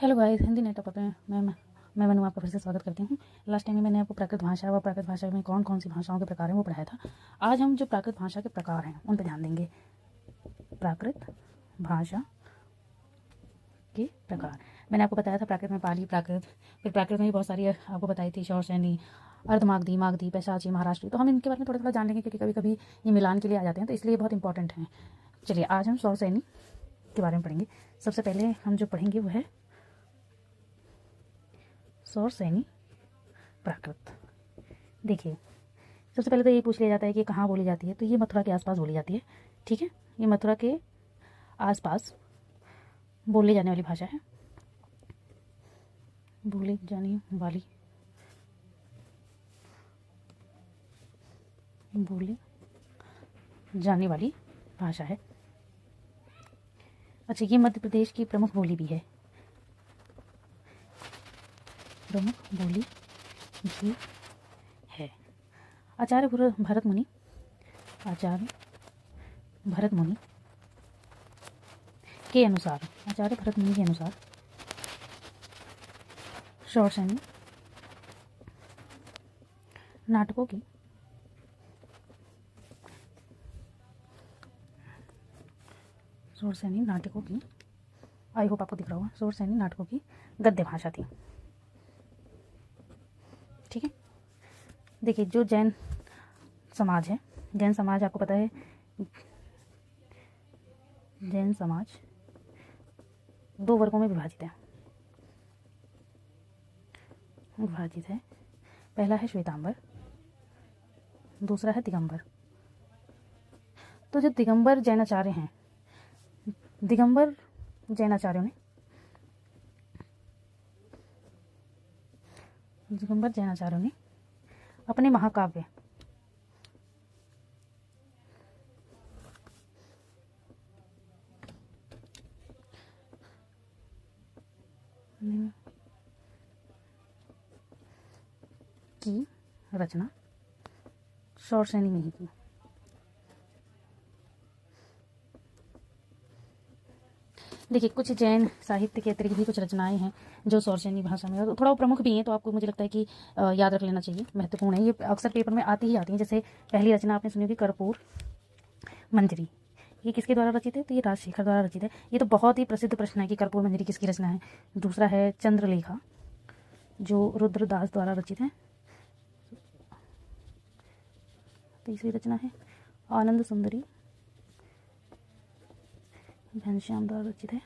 Hello guys, Hindi net पर मैं मनु आपका फिर से स्वागत करती हूँ। लास्ट टाइम में मैंने आपको प्राकृत भाषा व प्राकृत भाषा में कौन कौन सी भाषाओं के प्रकार हैं वो पढ़ाया था। आज हम जो प्राकृत भाषा के प्रकार हैं उन पर ध्यान देंगे। प्राकृत भाषा के प्रकार मैंने आपको बताया था। प्राकृत में पाली प्राकृत, फिर प्राकृत में भी बहुत सारी आपको बताई थी, शौरसैनी, अर्धमागधी, मागधी, पैशाची, महाराष्ट्री। तो हम इनके बारे में थोड़ा थोड़ा जान लेंगे क्योंकि कभी कभी ये मिलान के लिए आ जाते हैं, तो इसलिए बहुत इंपॉर्टेंट हैं। चलिए आज हम शौरसैनी के बारे में पढ़ेंगे। सबसे पहले हम जो पढ़ेंगे वो है शौरसैनी प्राकृत। देखिए, सबसे पहले तो ये पूछ लिया जाता है कि कहाँ बोली जाती है, तो ये मथुरा के आसपास बोली जाती है। ठीक है, ये मथुरा के आसपास बोली जाने वाली भाषा है, बोली जाने वाली भाषा है। अच्छा, ये मध्य प्रदेश की प्रमुख बोली भी है, प्रमुख बोली भी है। आचार्य भरत मुनि के अनुसार शौरसैनी नाटकों की आई होप आपको दिख रहा होगा, शौरसैनी नाटकों की गद्य भाषा थी। ठीक है, देखिए जो जैन समाज है, जैन समाज आपको पता है, जैन समाज दो वर्गों में विभाजित है। पहला है श्वेतांबर, दूसरा है दिगंबर। तो जो दिगंबर जैनाचार्य हैं, दिगंबर जैनाचार्यों ने अपने महाकाव्य की रचना शौरसैनी में ही की। देखिए, कुछ जैन साहित्य के अतिरिक्त भी कुछ रचनाएं हैं जो शौरसैनी भाषा में, और थोड़ा प्रमुख भी हैं, तो आपको मुझे लगता है कि याद रख लेना चाहिए, महत्वपूर्ण है। ये अक्सर पेपर में आती हैं। जैसे पहली रचना आपने सुनी होगी कर्पूर मंजरी, ये किसके द्वारा रचित है? तो ये राजशेखर द्वारा रचित है। ये तो बहुत ही प्रसिद्ध प्रश्न है कि कर्पूर मंजरी किसकी रचना है। दूसरा है चंद्रलेखा, जो रुद्रदास द्वारा रचित है। तीसरी रचना है आनंद सुंदरी, घनश्याम द्वारा रचित है।